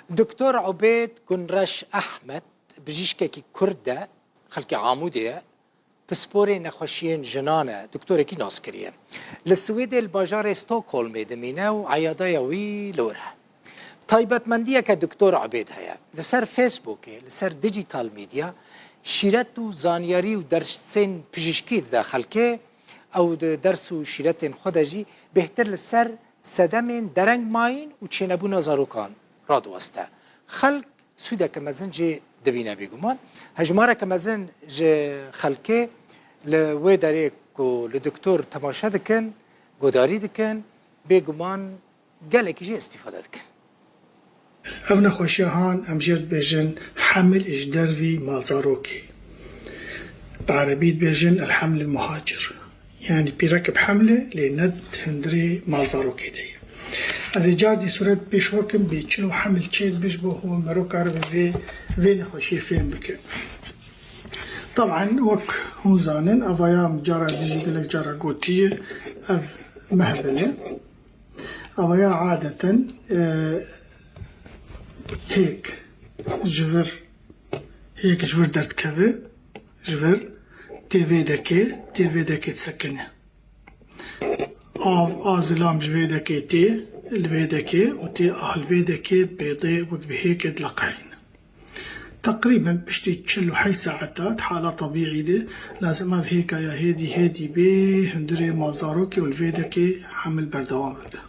دكتور عبيد كنرش أحمد بجيشكي كردة خلقي عامودية بسبوري نخوشين جنانة دكتورة كي ناسكرية للسويد الباجار ستوكهولم دمينة وعيادة وي لورها طيبت مندية كدكتور عبيد هيا لسر فيسبوك لسر ديجيتال ميديا شيرت زانياري ودرسين بجيشكي داخلكي أو درس شيرتين خدجي بهتر لسر سدمين درنگ ماين وچينبونا زاروكان راد واسطه خلق سودا كمازن جي دبينا بيگومان هجمارة كمازن جي خلقه لوي داري كو لدكتور تماشا دكن گوداري دكن بيگومان گلك جي استفاده دكن أبنا خوشيهان أمجرد بيجن حمل إجدروي مالزاروكي بعربية بيجن الحمل المهاجر يعني بيركب حملة لند هندري مالزاروكي دي از جادی صورت پیش وکم بیچلو حمل چید بیش به هو مرو کار به وی نخوشی فیلم بکن طبعا وك هو زانن افايام جارا ديجي قلك جارا قوتية اف مهبلة افايا عادة هيك جفر درد كذا جفر تيفي دكي تسكنه آزلام جويدكي تي الفيدكي وتي الفيدكي بيضي وبهيك لقعين تقريبا بشتي تشلو حي ساعتات حالة طبيعية دي لازم هيك يا هيدي بي هندري مازاروكي والفيدكي حمل بردوام بده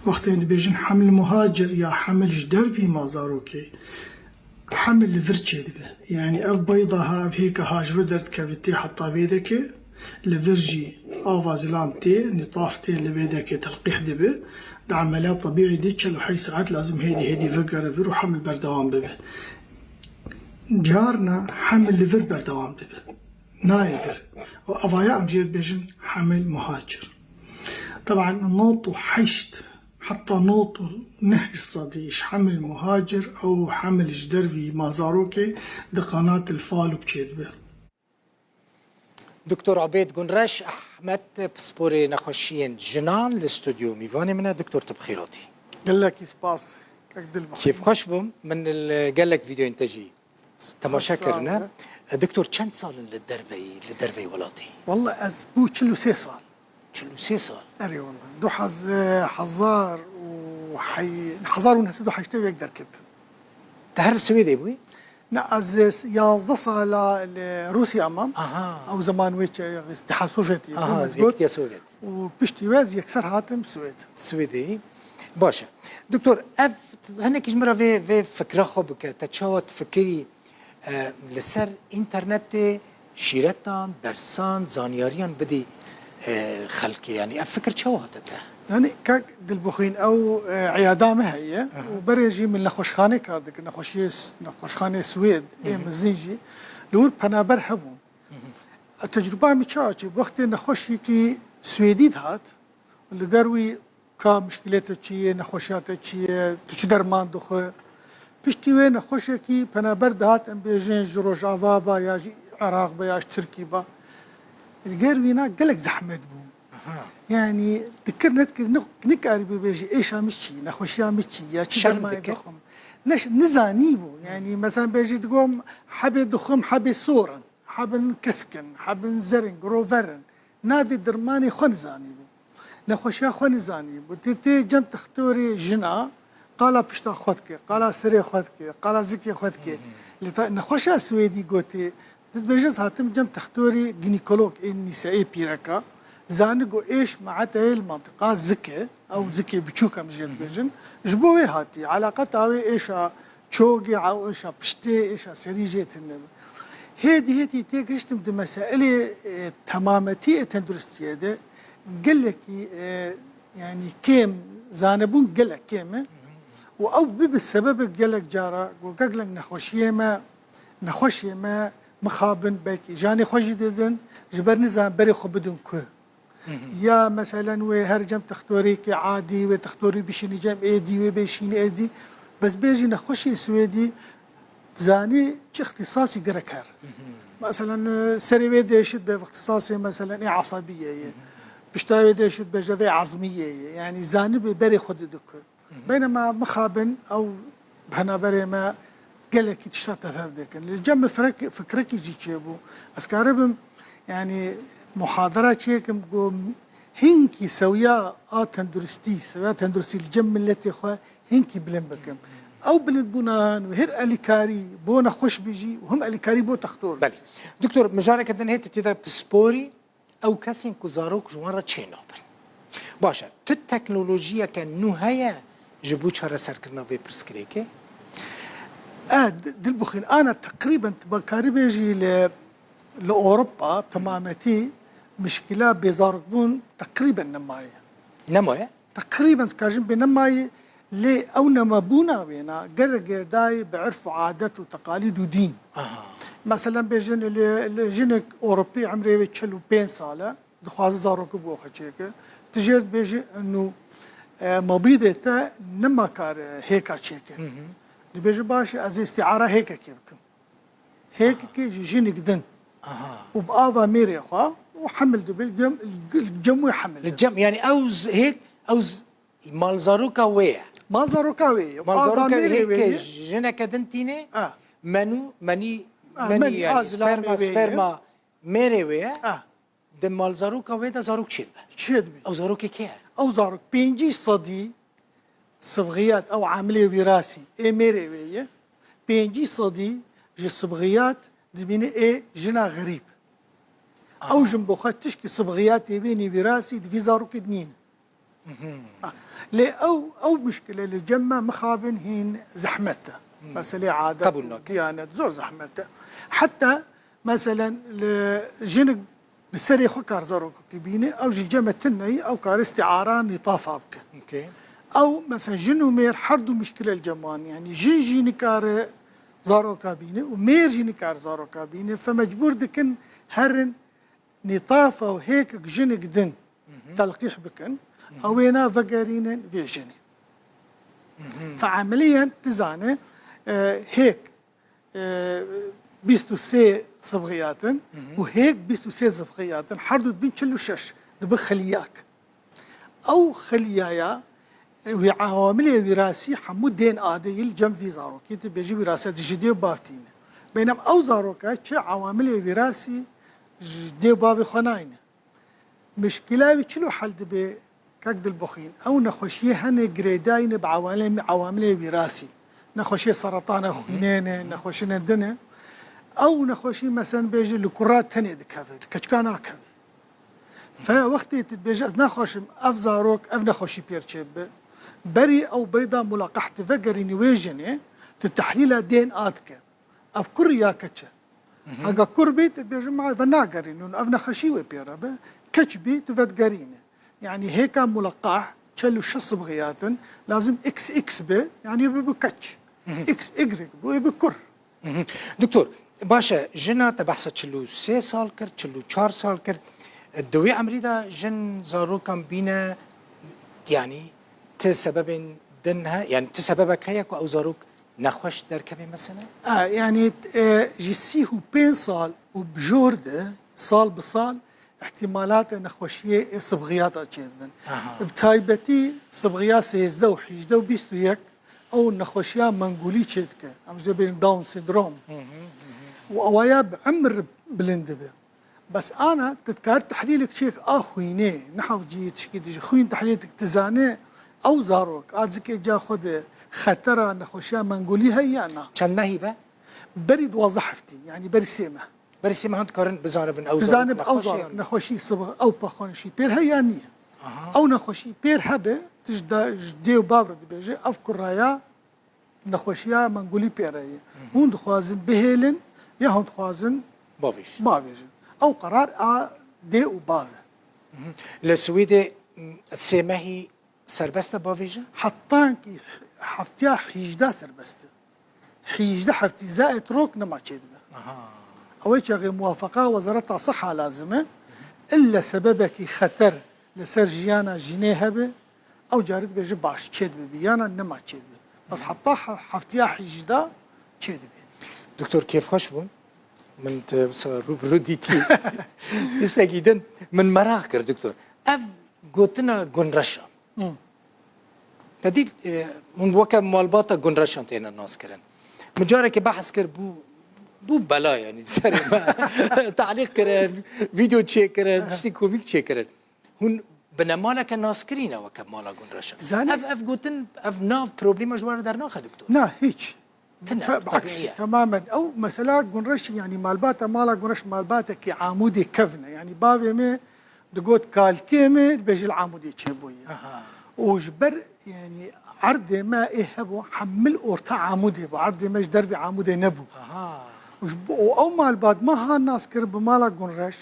وقت بيجن حمل مهاجر يا حمل جدر في مازاروكي حمل لفرتشي دي يعني اف بيضة هاف هيك هاجر درت كافيتي حتى فيدكي لفرجي آفازلامتي نطافتي لبيدك تلقيح دبه ده عمليات طبيعي دي تشلو حي ساعات لازم هيدي فقر فيرو حمل بردوام ببه جارنا حمل لفر بردوام ببه نايفر وأفايا أمجير بيجن حمل مهاجر طبعا نوط وحشت حتى نوط نهج الصديش حمل مهاجر أو حمل جدروي مازاروكي ده قناة الفالو بتشيد به دكتور عبيد قنرش أحمد بسبوري نخوشين جنان الاستوديو ميفاني منها دكتور تبخيراتي قال لك سباس كيف خوش بم من قال لك فيديو انتاجي تماشا كرنا دكتور كم سال للدربي ولاتي والله أسبوع كله 6 سال كله 6 سال أري والله دو حزار حزار ونحسدو حاجتين يقدر كده تهر السويدي ابوي لا از 11 سال لروسيا امام او زمان ويتش الاتحاد السوفيتي يكتيا سوفيت وبشتي واز يكسر هاتم سويدي باشا دكتور اف هناك جمره في فكره خبك تتشاوت فكري لسر انترنت شيرتان درسان زانياريان بدي خلقي يعني افكر تشاوت يعني كاك دلبوخين او عيادامه هي وبرجي من نخوشخانه كاردك نخوشخانه سويد مزيجي لور بنابر هبون التجربه متشاچ وقت نخوشي كي سويدي هات اللي قروي كا مشكلته تشي نخوشاته تشي تش درمان دخه بشتي وين نخوشي كي بنابر دهات ام بيجين جروجافا با يا عراق با يا تركي با القروينا قالك زحمه بو يعني تذكر نكاري بيجي ايش مشي نخوشيا مشي يا شر ما يدخم ليش نزانيبو يعني مثلا بيجي تقوم حبي دخم حبي صورن حبي نكسكن حبي نزرن روفرن نابي درماني خون زانيبو نخوشيا خون زانيبو تي جم تختوري جنا قال بشتا خودك قال سري خودك قال زكي خودك نخوشيا سويدي قوتي بيجز هاتم جم تختوري جينيكولوج النسائي بيركا زانقو ايش معناتها هي المنطقه زكي او زكي بتشوكا مجال بيجن جبوي هاتي علاقتها ايش تشوقي او ايش بشتي ايش سريجه النبي هيدي تيكشتم دي مسائل تمامتي تندرستي هذا قال لك يعني كيم زانبون قال لك كيم او بالسبب قال لك جارا وقال لك نخوشي ما مخابن باكي جاني خوش ددن جبر نزان بري خو بدون كو يا مثلا وهرجم تختوري كي عادي وتختوري بشيني جام ايدي وبيشيني ايدي بس بيجي نخشي سويدي زاني اختصاصي قركر مثلا سري ديشت باختصاصي مثلا عصبيه بشتاوي ديشت بجوي عظميه يعني زاني بري خد دك بينما مخابن او بهنابري ما قالك تشتغل هذاك الجم فكرك يجي تشيبو اسكاربم يعني محاضرات هيك بقوم هنكي سويا تندرستي سويا تندرستي الجم التي خو هنكي بلن بكم او بلد بونان وهر اليكاري بونا خوش بيجي وهم اليكاري بو تختور بله دكتور مجارك دن هيت تدا بسبوري او كاسين كوزاروك جوارا تشينوبل باشا التكنولوجيا كان نهاية جبو شهر سركرنا في برسكريكي دل بخين انا تقريبا بكاري بيجي لاوروبا تمامتي مشكله بيزاربون تقريبا نماية تقريبا سكاجن بنماي ليه او نما بونا بينا قرقر داي بعرفوا عادات وتقاليد ودين مثلا بيجن الجنك اوروبي عمري بيتشلو بين صاله دخواز زاروك بوخه هيك تجير بيجي انه مبيده تا نما كار هيك هيك دي بيجي باش از استعاره هيك كيفكم هيك كي جينك دن وبآفا ميري خوا وحمل دبي الجم يحمل الجم يعني اوز هيك اوز مال زاروكا ويا مال زاروكا ويا مال زاروكا هيك جنا كدنتيني مني يعني سبرما ميري ويا ده مال زاروكا ويا ده زاروك شدبي او زاروك كيا او زاروك بينجي صدي صبغيات او عمليه وراثي ميري ويا بينجي صدي جي صبغيات دبيني جنا غريب او جنبو تشكي صبغيات يبيني براسي دي زاروك دنين لي او مشكله للجمع مخابن هين زحمته مثلا عاده ديانه زور زحمته حتى مثلا جنك بسري خكار زاروك كبيني او جي جمع تني او كار استعاران يطافا بك اوكي او مثلا جنو مير حردو مشكله الجمان يعني جي نكار زارو كابينه ومير جي نكار زارو كابينه فمجبور دكن هرن نطافه وهيك جنك دن تلقيح بكن اوينا فقرين فيجني فعمليا تزانه هيك بيستو سي صبغيات وهيك بيستو سي صبغيات حردو بين كلو شش دبخ خلياك او خليايا وعوامل وراثي حمود دين عادي الجم في زاروك بيجي وراثه جدي بافتين بينما او زاروك عوامل وراثي جدي بافي خناين مشكله بتشلو حل دبي كقد البخين او نخشيه هن جريداين بعوامل وراثي نخشيه سرطان خوينين نخشيه دنه او نخشيه مثلا بيجي الكرات ثانيه دكافي كشكانا كافي فوقت بيجي نخش اف زاروك اف نخشي بيرتشب بري او بيضا ملاقحه فقري نويجني تتحليل دين اتك اف كوريا كتشه هاكا كوربيت بيجمع فناقري انه اف نخشيوي بيرابه كتشبي تفدقرينه يعني هيك ملقح تشلو شص بغيات لازم اكس اكس ب يعني بكتش اكس اجريك بكر دكتور باشا جنا تبحث تشلو 3 سال كر تشلو 4 سال كر الدوي عمريدا جن زارو كان بينا يعني تسبب دنها يعني تسببك هيك او زاروك نخوش دركبه مثلا يعني جسيه بين صال وبجورده صال بصال احتمالات نخوشيه صبغيات اجيدن بتايبتي صبغيات سيزدو وحيجدو بيستو يك او نخوشيا منغولي تشيتك ام بين داون سيندروم واويا بعمر بلندبه بس انا تذكر تحليلك شيك اخويني نحو جي تشكي خوين تحليلك تزاني او زاروك ازك جا خد خطره نخوشيا منغولي هيانا كان ما هي با بريد وظحفتي يعني برسيمه هند كارن بزانب او بزانب او زاروك نخوشي صبغ او بخونشي بير هيانيه او نخوشي بير هبه تجدا جديو بابرد بيجي افكر رايا نخوشيا منغولي بيري هون خوازن بهيلن يا هون خوازن بافيش او قرار دي وبافه السويدي سيماهي سربسته بافيجا حطانكي حفتيا حيجدا سربسته حيجدا حفتي زائد روك نما تشيدبه اول شيء موافقه وزاره الصحه لازمه الا سببك خطر لسرجيانا جنيهبه او جارد بيجي باش تشيدبه بيانا نما تشيدبه بس حطاها حفتيا حيجدا تشيدبه دكتور كيف خشبون من روبروديتي من مراكر دكتور اف قوتنا قن رشا تدي من وكا مالباتا جنرش انتين الناس كرن مجارك بحث كر بو بلا يعني سري تعليق كرن فيديو تشيك كرن شتي كوميك تشيك كرن هون بنمالك الناس كرينا وكا مالا جنرش اف قوتن اف ناف بروبليم جوار در ناخذ دكتور لا هيك بالعكس تماما او مثلا جنرش يعني مالباتا مالا جنرش مالباتا كي عمودي كفنه يعني بافي مي دقوت كالكيمي بيجي العمودي تشيبويه وجبر يعني عرضي ما إيهبو حمل أورتا عمودي بو عرضي مش دربي عمودي نبو او مال بعد ما هالناس كرب مالا جنرش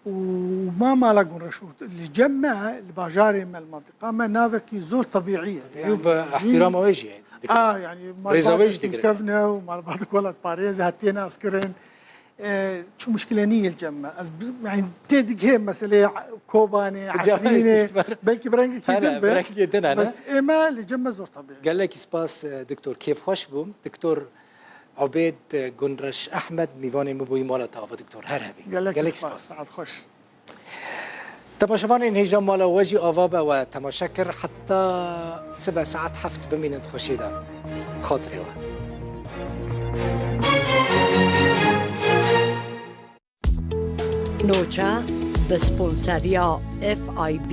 وما مالا جنرش اللي جمع الباجاري من المنطقة ما نافكي زور طبيعية يعني احترام وجهي يعني مال بعد كفنا ومال بعد ولد باريز هاتي ناس كرن شو مشكلة نية الجمع يعني بتدق هي مسألة كوباني عشرينة بلكي برنجي كده بس إما اللي جمع زور طبيعي قال لك سباس دكتور كيف خوش بوم دكتور عبيد جنرش أحمد ميواني مبوي مالا تافا دكتور هرهبي قال لك سباس عاد خوش تماشافاني نهيجا مالا وجي آوابا وتماشكر حتى 7 ساعات حفت بمين تخشي دا خاطري نوچه به سپونسریا FIB